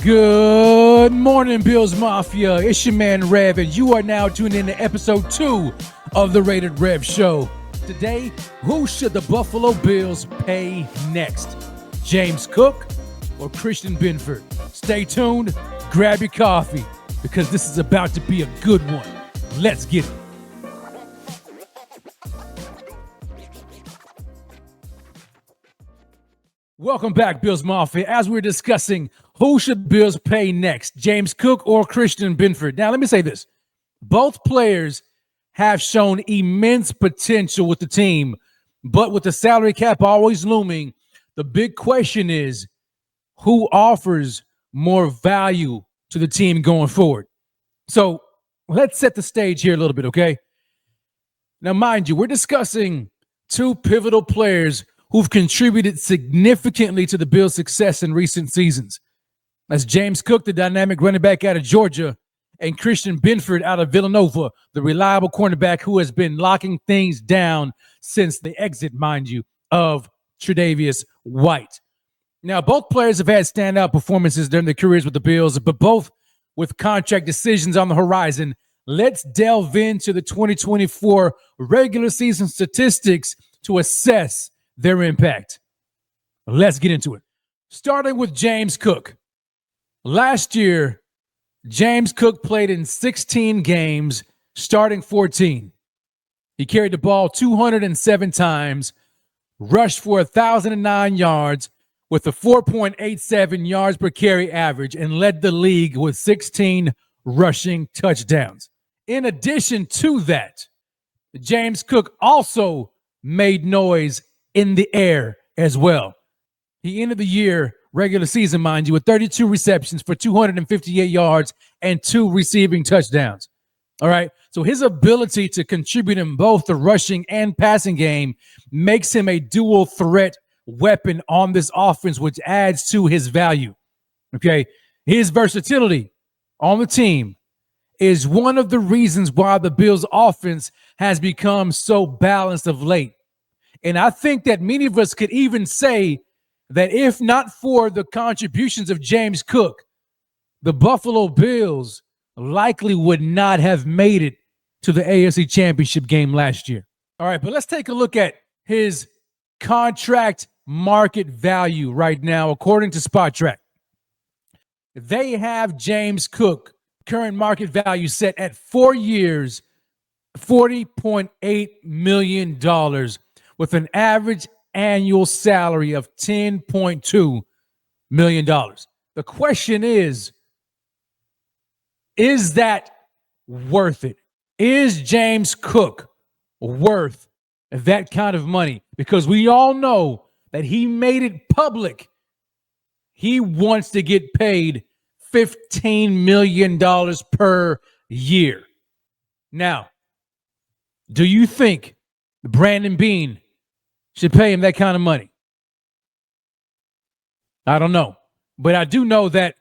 Good morning, Bills Mafia. It's your man Rev, and you are now tuned in to episode 2 of the Rated Rev Show. Today, who should the Buffalo Bills pay next? James Cook or Christian Benford? Stay tuned, grab your coffee, because this is about to be a good one. Let's get it. Welcome back, Bills Mafia. As we're discussing who should Bills pay next, James Cook or Christian Benford. Now, let me say this. Both players have shown immense potential with the team, but with the salary cap always looming, the big question is who offers more value to the team going forward? So let's set the stage here a little bit, okay? Now, mind you, we're discussing two pivotal players who've contributed significantly to the Bills' success in recent seasons. That's James Cook, the dynamic running back out of Georgia, and Christian Benford out of Villanova, the reliable cornerback who has been locking things down since the exit, mind you, of Tre'Davious White. Now, both players have had standout performances during their careers with the Bills, but both with contract decisions on the horizon. Let's delve into the 2024 regular season statistics to assess their impact. Let's get into it. Starting with James Cook. Last year, James Cook played in 16 games, starting 14. He carried the ball 207 times, rushed for 1,009 yards with a 4.87 yards per carry average, and led the league with 16 rushing touchdowns. In addition to that, James Cook also made noise in the air as well. He ended the year, regular season, mind you, with 32 receptions for 258 yards and 2 receiving touchdowns. All right. So his ability to contribute in both the rushing and passing game makes him a dual threat weapon on this offense, which adds to his value. Okay. His versatility on the team is one of the reasons why the Bills' offense has become so balanced of late. And I think that many of us could even say that if not for the contributions of James Cook, the Buffalo Bills likely would not have made it to the AFC Championship game last year. All right, but let's take a look at his contract market value right now, according to SpotTrack. They have James Cook current market value set at 4 years, $40.8 million, with an average annual salary of $10.2 million. The question is that worth it? Is James Cook worth that kind of money? Because we all know that he made it public. He wants to get paid $15 million per year. Now, do you think Brandon Beane should pay him that kind of money? I don't know. But I do know that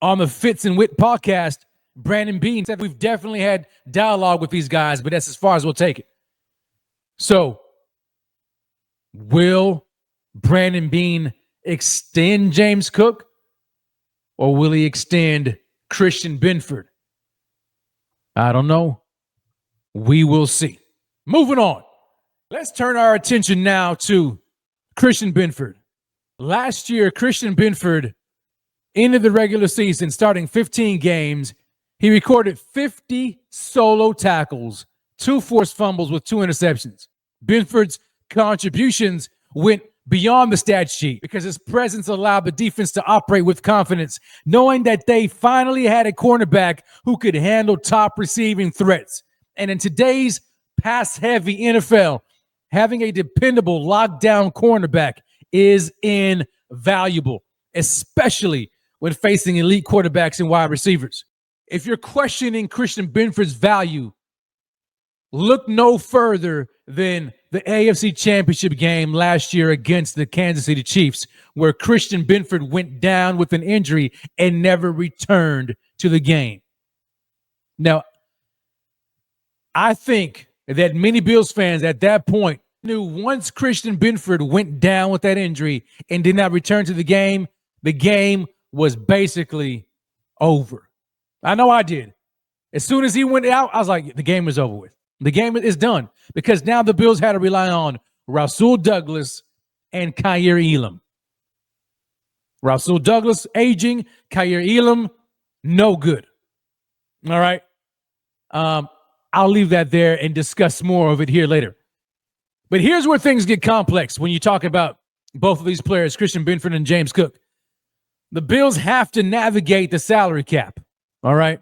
on the Fitz and Wit podcast, Brandon Beane said we've definitely had dialogue with these guys, but that's as far as we'll take it. So, will Brandon Beane extend James Cook, or will he extend Christian Benford? I don't know. We will see. Moving on. Let's turn our attention now to Christian Benford. Last year, Christian Benford ended the regular season starting 15 games. He recorded 50 solo tackles, 2 forced fumbles with 2 interceptions. Benford's contributions went beyond the stat sheet because his presence allowed the defense to operate with confidence, knowing that they finally had a cornerback who could handle top receiving threats. And in today's pass-heavy NFL, having a dependable lockdown cornerback is invaluable, especially when facing elite quarterbacks and wide receivers. If you're questioning Christian Benford's value, look no further than the AFC Championship game last year against the Kansas City Chiefs, where Christian Benford went down with an injury and never returned to the game. Now, I think that many Bills fans at that point knew once Christian Benford went down with that injury and did not return to the game was basically over. I know I did. As soon as he went out, I was like, the game is over with. The game is done because now the Bills had to rely on Rasul Douglas and Kaiir Elam. Rasul Douglas aging, Kaiir Elam no good. All right. I'll leave that there and discuss more of it here later. But here's where things get complex when you talk about both of these players, Christian Benford and James Cook. The Bills have to navigate the salary cap, all right,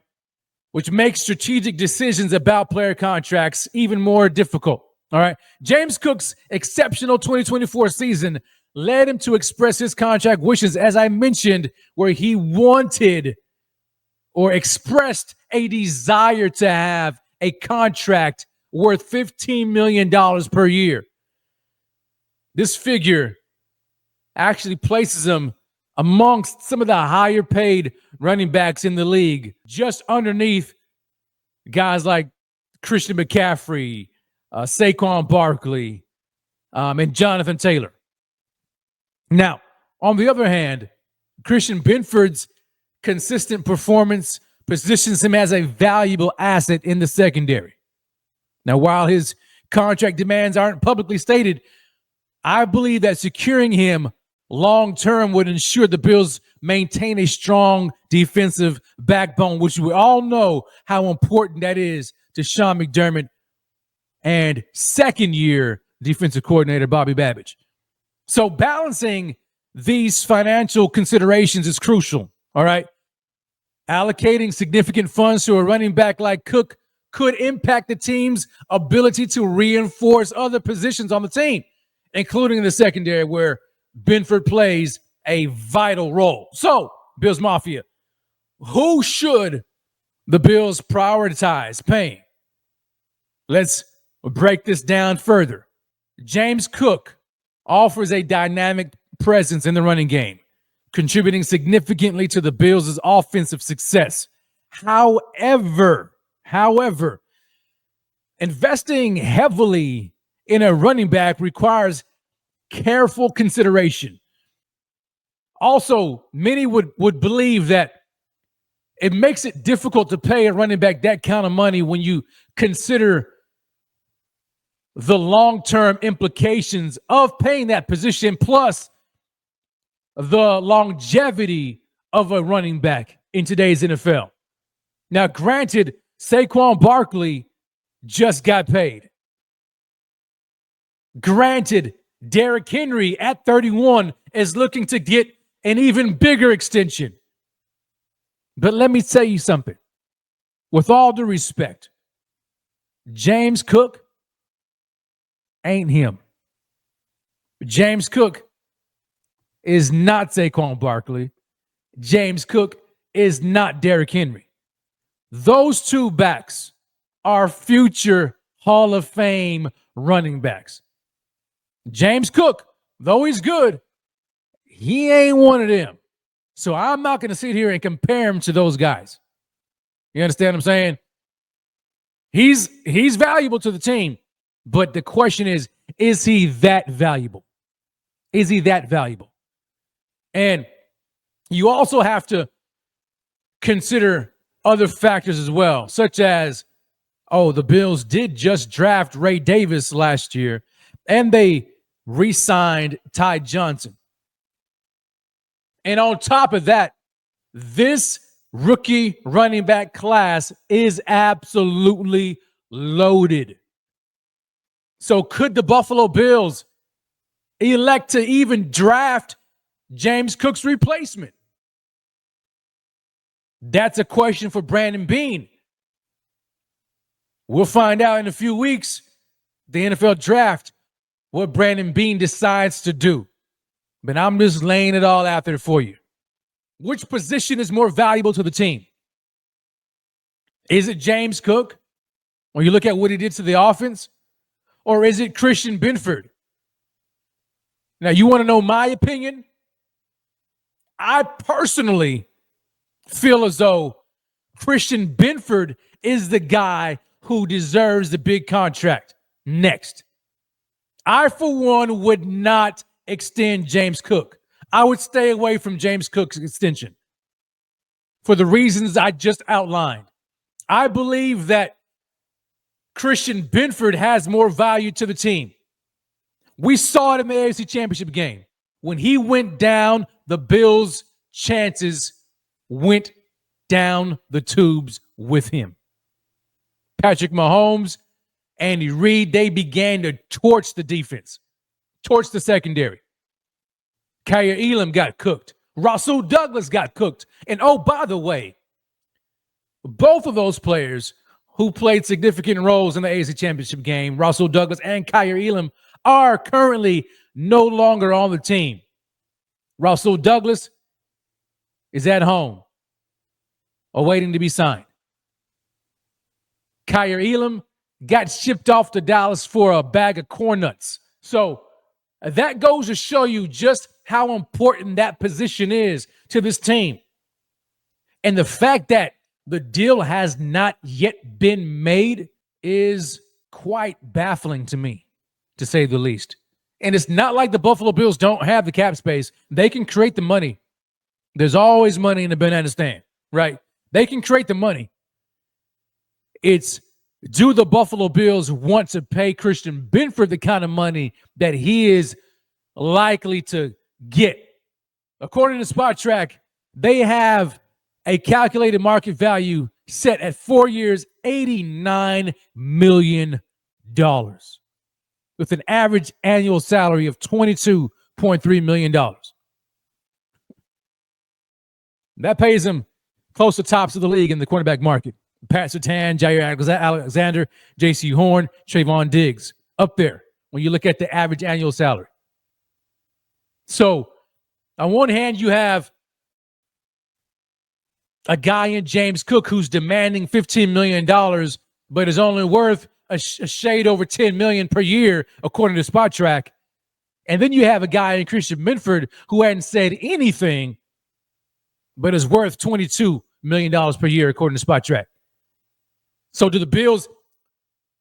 which makes strategic decisions about player contracts even more difficult, all right? James Cook's exceptional 2024 season led him to express his contract wishes, as I mentioned, where he wanted or expressed a desire to have a contract worth $15 million per year. This figure actually places him amongst some of the higher paid running backs in the league, just underneath guys like Christian McCaffrey, Saquon Barkley, and Jonathan Taylor. Now, on the other hand, Christian Benford's consistent performance positions him as a valuable asset in the secondary. Now, while his contract demands aren't publicly stated, I believe that securing him long-term would ensure the Bills maintain a strong defensive backbone, which we all know how important that is to Sean McDermott and second-year defensive coordinator Bobby Babbage. So balancing these financial considerations is crucial, all right? Allocating significant funds to a running back like Cook could impact the team's ability to reinforce other positions on the team, including the secondary where Benford plays a vital role. So, Bills Mafia, who should the Bills prioritize paying? Let's break this down further. James Cook offers a dynamic presence in the running game, contributing significantly to the Bills' offensive success. However, investing heavily in a running back requires careful consideration. Also, many would believe that it makes it difficult to pay a running back that kind of money when you consider the long-term implications of paying that position, plus the longevity of a running back in today's NFL. Now, granted, Saquon Barkley just got paid. Granted, Derrick Henry at 31 is looking to get an even bigger extension. But let me tell you something. With all due respect, James Cook ain't him. James Cook is not Saquon Barkley. James Cook is not Derrick Henry. Those two backs are future Hall of Fame running backs. James Cook, though he's good, he ain't one of them. So I'm not going to sit here and compare him to those guys. You understand what I'm saying? He's valuable to the team, but the question is he that valuable? Is he that valuable? And you also have to consider other factors as well, such as, the Bills did just draft Ray Davis last year, and they re-signed Ty Johnson. And on top of that, this rookie running back class is absolutely loaded. So could the Buffalo Bills elect to even draft James Cook's replacement? That's a question for Brandon Beane. We'll find out in a few weeks, the NFL draft, what Brandon Beane decides to do. But I'm just laying it all out there for you. Which position is more valuable to the team? Is it James Cook, when you look at what he did to the offense? Or is it Christian Benford? Now, you want to know my opinion? I personally feel as though Christian Benford is the guy who deserves the big contract next. I, for one, would not extend James Cook. I would stay away from James Cook's extension. for the reasons I just outlined. I believe that Christian Benford has more value to the team. We saw it in the AFC Championship game. When he went down, the Bills' chances went down the tubes with him. Patrick Mahomes, Andy Reid, they began to torch the defense, torch the secondary. Kyer Elam got cooked. Rasul Douglas got cooked. And oh, by the way, both of those players who played significant roles in the AFC Championship game, Rasul Douglas and Kyer Elam, are currently no longer on the team. Rasul Douglas is at home, awaiting to be signed. Kyer Elam got shipped off to Dallas for a bag of corn nuts. So that goes to show you just how important that position is to this team. And the fact that the deal has not yet been made is quite baffling to me, to say the least. And it's not like the Buffalo Bills don't have the cap space. They can create the money. There's always money in the banana stand, right? They can create the money. It's, do the Buffalo Bills want to pay Christian Benford the kind of money that he is likely to get? According to Spot Track, they have a calculated market value set at 4 years, $89 million, with an average annual salary of $22.3 million. That pays him close to tops of the league in the cornerback market. Pat Surtain, Jair Alexander, J.C. Horn, Trayvon Diggs, up there when you look at the average annual salary. So, on one hand, you have a guy in James Cook who's demanding $15 million, but is only worth a shade over $10 million per year, according to Spot Track. And then you have a guy in Christian Benford who hadn't said anything, but is worth $22 million per year, according to Spot Track. So do the Bills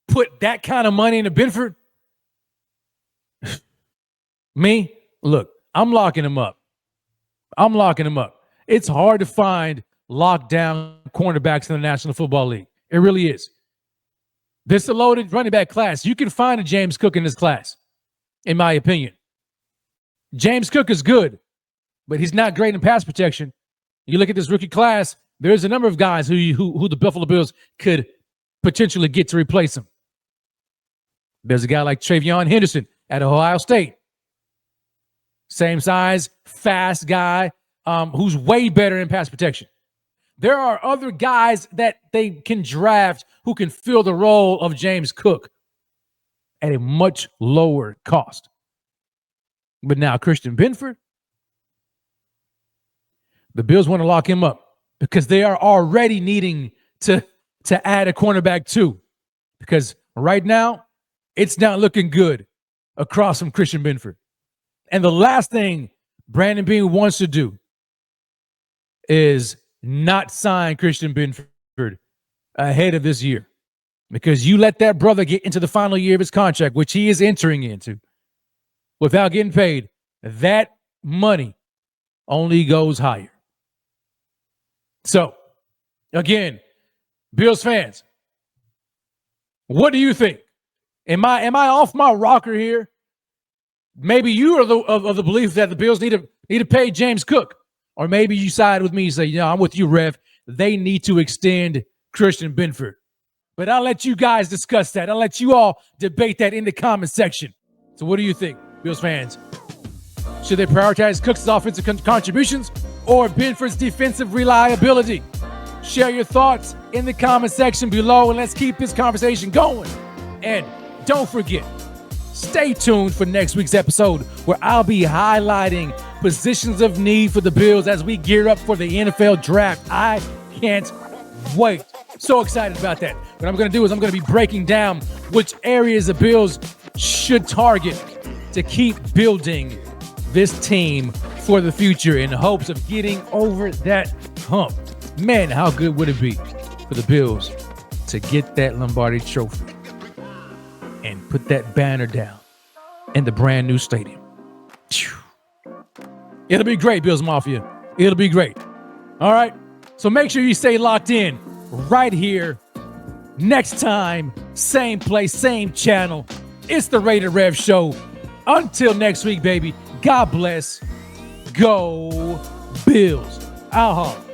put that kind of money into Benford? Me? Look, I'm locking him up. It's hard to find lockdown cornerbacks in the National Football League. It really is. This is a loaded running back class. You can find a James Cook in this class, in my opinion. James Cook is good, but he's not great in pass protection. You look at this rookie class, there's a number of guys who the Buffalo Bills could potentially get to replace him. There's a guy like Travion Henderson at Ohio State. Same size, fast guy who's way better in pass protection. There are other guys that they can draft who can fill the role of James Cook at a much lower cost. But now Christian Benford, the Bills want to lock him up because they are already needing to add a cornerback too. Because right now, it's not looking good across from Christian Benford. And the last thing Brandon Beane wants to do is not sign Christian Benford ahead of this year. Because you let that brother get into the final year of his contract, which he is entering into, without getting paid, that money only goes higher. So, again, Bills fans, what do you think? Am I off my rocker here? Maybe you are of the belief that the Bills need to pay James Cook. Or maybe you side with me and say, I'm with you, Rev. They need to extend Christian Benford. But I'll let you guys discuss that. I'll let you all debate that in the comment section. So what do you think, Bills fans? Should they prioritize Cook's offensive contributions or Benford's defensive reliability? Share your thoughts in the comment section below, and let's keep this conversation going. And don't forget, stay tuned for next week's episode where I'll be highlighting positions of need for the Bills as we gear up for the NFL draft. I can't wait. So excited about that. What I'm going to do is I'm going to be breaking down which areas the Bills should target to keep building this team for the future in hopes of getting over that hump. Man, how good would it be for the Bills to get that Lombardi trophy and put that banner down in the brand new stadium? It'll be great, Bills Mafia. It'll be great. All right. So make sure you stay locked in right here. Next time, same place, same channel. It's the Rated Rev Show. Until next week, baby. God bless. Go Bills. I'll holler.